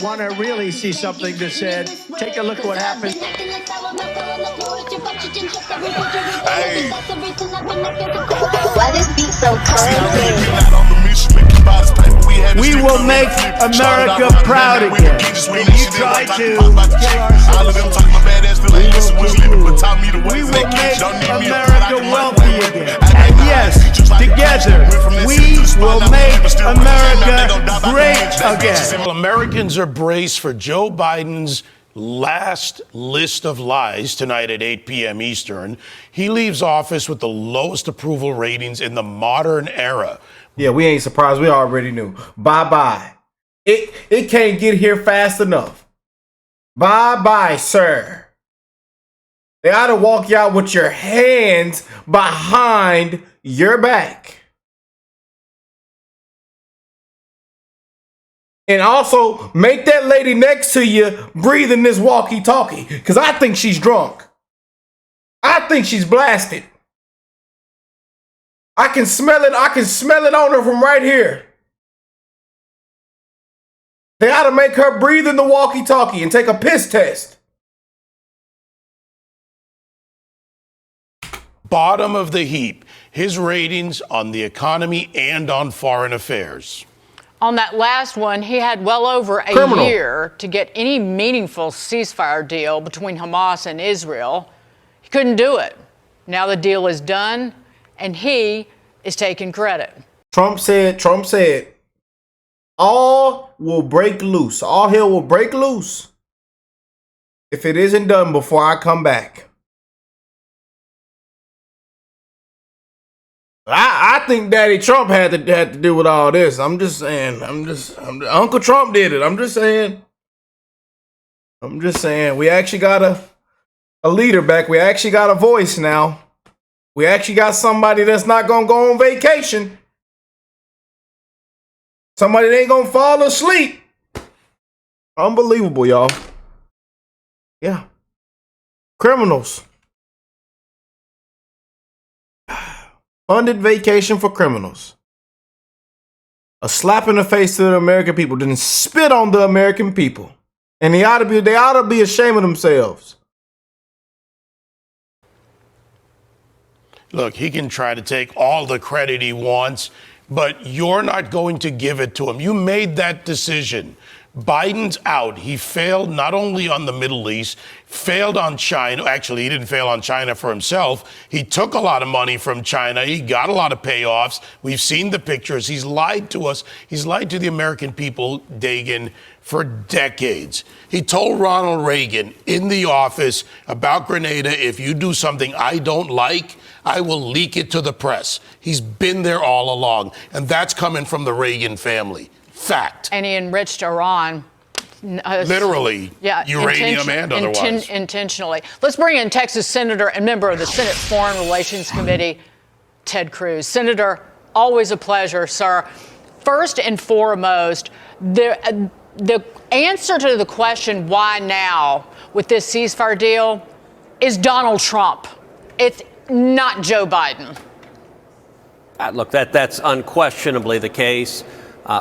Want to really see something that said, take a look at what happened. Hey. Why this beat so cold? We will make America proud again. And you try to kill our We will make America wealthy again. And yes, together, we will make America great again. Well, Americans are braced for Joe Biden's last list of lies tonight at 8 p.m. Eastern. He leaves office with the lowest approval ratings in the modern era. Yeah, we ain't surprised. We already knew. Bye-bye. It can't get here fast enough. Bye-bye, sir. They ought to walk you out with your hands behind your back. And also, make that lady next to you breathe in this walkie-talkie, because I think she's drunk. I think she's blasted. I can smell it. I can smell it on her from right here. They ought to make her breathe in the walkie-talkie and take a piss test. Bottom of the heap, his ratings on the economy and on foreign affairs. On that last one, he had well over a year to get any meaningful ceasefire deal between Hamas and Israel. He couldn't do it. Now the deal is done, and he is taking credit. Trump said, all will break loose. All hell will break loose if it isn't done before I come back. I think Daddy Trump had to do with all this. I'm just saying. Uncle Trump did it. I'm just saying. We actually got a leader back. We actually got a voice now. We actually got somebody that's not going to go on vacation. Somebody that ain't going to fall asleep. Unbelievable, y'all. Yeah. Criminals. Funded vacation for criminals. A slap in the face to the American people. Didn't spit on the American people. And they ought to be ashamed of themselves. Look, he can try to take all the credit he wants, but you're not going to give it to him. You made that decision. Biden's out. He failed not only on the Middle East, failed on China. Actually, he didn't fail on China for himself. He took a lot of money from China. He got a lot of payoffs. We've seen the pictures. He's lied to us. He's lied to the American people, Dagan, for decades. He told Ronald Reagan in the office about Grenada, if you do something I don't like, I will leak it to the press. He's been there all along. And that's coming from the Reagan family. Fact. And he enriched Iran. Literally, yeah, uranium and otherwise. Intentionally. Let's bring in Texas Senator and member of the Senate Foreign Relations Committee, Ted Cruz. Senator, always a pleasure, sir. First and foremost, the answer to the question, why now, with this ceasefire deal, is Donald Trump. It's not Joe Biden. Look, that's unquestionably the case.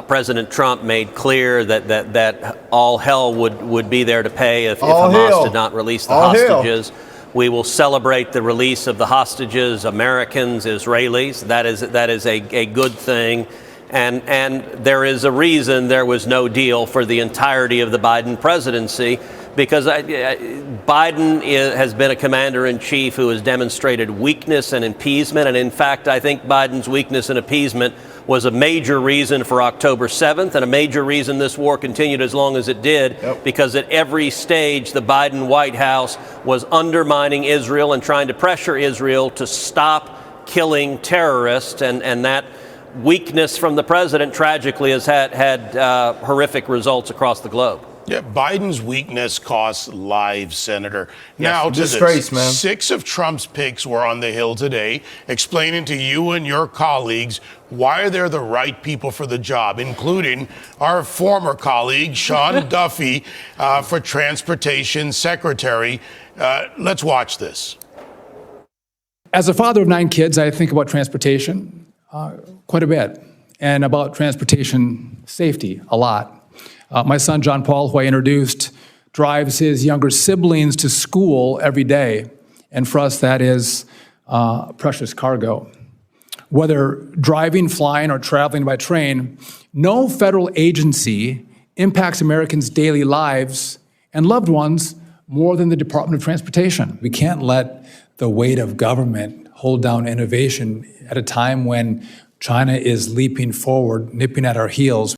President Trump made clear that all hell would be there to pay if Hamas did not release the hostages. We will celebrate the release of the hostages, Americans, Israelis. That is a good thing. And there is a reason there was no deal for the entirety of the Biden presidency, because Biden has been a commander-in-chief who has demonstrated weakness and appeasement. And in fact, I think Biden's weakness and appeasement was a major reason for October 7th and a major reason this war continued as long as it did, because at every stage, the Biden White House was undermining Israel and trying to pressure Israel to stop killing terrorists. And that weakness from the president, tragically, has had horrific results across the globe. Yeah, Biden's weakness costs lives, Senator. Now, disgrace, man. 6 of Trump's picks were on the Hill today, explaining to you and your colleagues why they're the right people for the job, including our former colleague, Sean Duffy, for Transportation Secretary. Let's watch this. As a father of 9 kids, I think about transportation quite a bit, and about transportation safety a lot. My son, John Paul, who I introduced, drives his younger siblings to school every day. And for us, that is precious cargo. Whether driving, flying, or traveling by train, no federal agency impacts Americans' daily lives and loved ones more than the Department of Transportation. We can't let the weight of government hold down innovation at a time when China is leaping forward, nipping at our heels.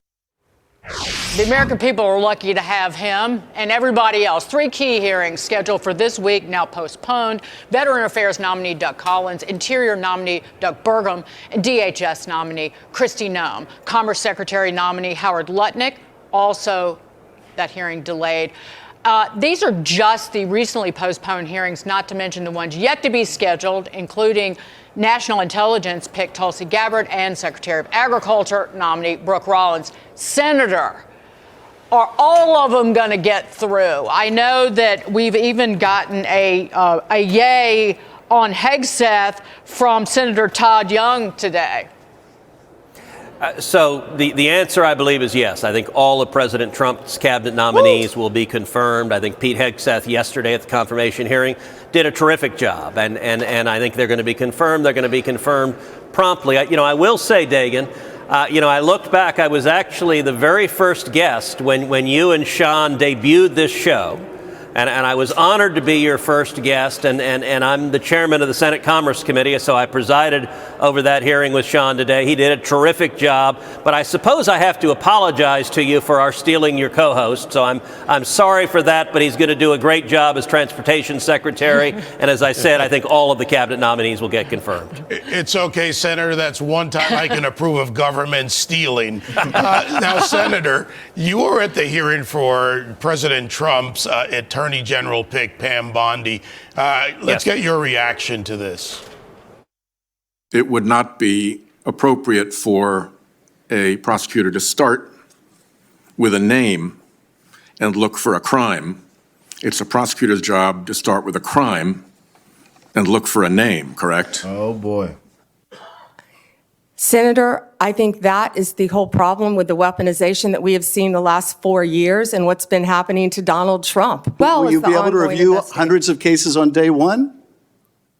The American people are lucky to have him and everybody else. 3 key hearings scheduled for this week, now postponed. Veteran Affairs nominee Doug Collins, Interior nominee Doug Burgum, and DHS nominee Kristi Noem. Commerce Secretary nominee Howard Lutnick, also that hearing delayed. These are just the recently postponed hearings, not to mention the ones yet to be scheduled, including National Intelligence pick Tulsi Gabbard and Secretary of Agriculture nominee Brooke Rollins. Senator, are all of them going to get through? I know that we've even gotten a yay on Hegseth from Senator Todd Young today. So the answer, I believe, is yes. I think all of President Trump's cabinet nominees will be confirmed. I think Pete Hegseth yesterday at the confirmation hearing did a terrific job, and I think they're going to be confirmed. They're going to be confirmed promptly. I will say, Dagan, I looked back. I was actually the very first guest when you and Sean debuted this show. And I was honored to be your first guest, and I'm the chairman of the Senate Commerce Committee, so I presided over that hearing with Sean today. He did a terrific job, but I suppose I have to apologize to you for our stealing your co-host, so I'm sorry for that, but he's going to do a great job as Transportation Secretary, and as I said, I think all of the cabinet nominees will get confirmed. It's okay, Senator. That's one time I can approve of government stealing. Now, Senator, you were at the hearing for President Trump's Attorney General pick, Pam Bondi. Let's get your reaction to this. It would not be appropriate for a prosecutor to start with a name and look for a crime. It's a prosecutor's job to start with a crime and look for a name, correct? Oh, boy. Senator, I think that is the whole problem with the weaponization that we have seen the last 4 years and what's been happening to Donald Trump. Will you be able to review hundreds of cases on day one?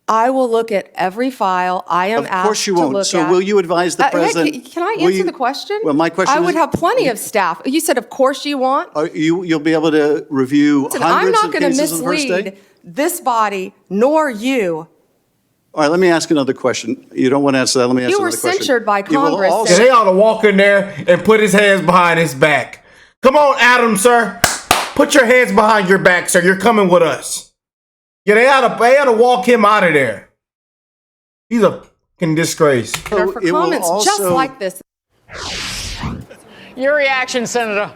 I will look at every file I am asked to look at. Of course you won't. So will you advise the president? Can I answer the question? Well, my question is... I would have plenty of staff. You said, of course you want? You'll be able to review hundreds of cases on the first day? I'm not going to mislead this body nor you. All right, let me ask another question. You don't want to answer that. Let me ask another question. You were censured by Congress. Yeah, they ought to walk in there and put his hands behind his back. Come on, Adam, sir. Put your hands behind your back, sir. You're coming with us. Yeah, they ought to walk him out of there. He's a fucking disgrace. For comments just like this. Your reaction, Senator.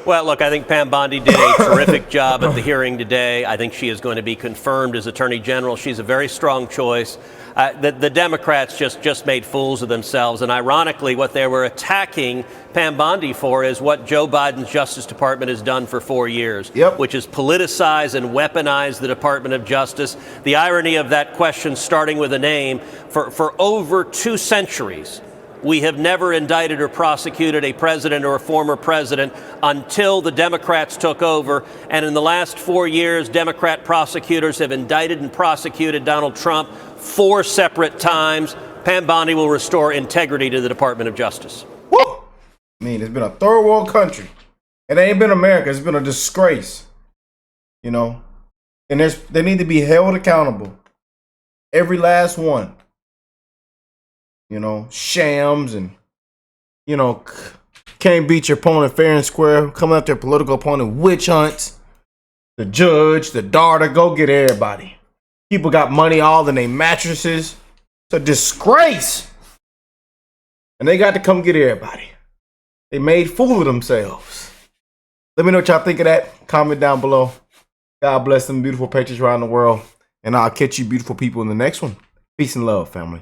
Well, look, I think Pam Bondi did a terrific job at the hearing today. I think she is going to be confirmed as Attorney General. She's a very strong choice. The Democrats just made fools of themselves. And ironically, what they were attacking Pam Bondi for is what Joe Biden's Justice Department has done for 4 years, which is politicize and weaponize the Department of Justice. The irony of that question, starting with a name, for over 2 centuries, we have never indicted or prosecuted a president or a former president until the Democrats took over. And in the last 4 years, Democrat prosecutors have indicted and prosecuted Donald Trump 4 separate times. Pam Bondi will restore integrity to the Department of Justice. Woo! I mean, it's been a third world country. It ain't been America. It's been a disgrace. You know? And they need to be held accountable. Every last one. You know, shams and, you know, can't beat your opponent fair and square. Coming after your political opponent, witch hunts. The judge, the daughter, go get everybody. People got money all in their mattresses. It's a disgrace. And they got to come get everybody. They made fool of themselves. Let me know what y'all think of that. Comment down below. God bless them beautiful patriots around the world. And I'll catch you beautiful people in the next one. Peace and love, family.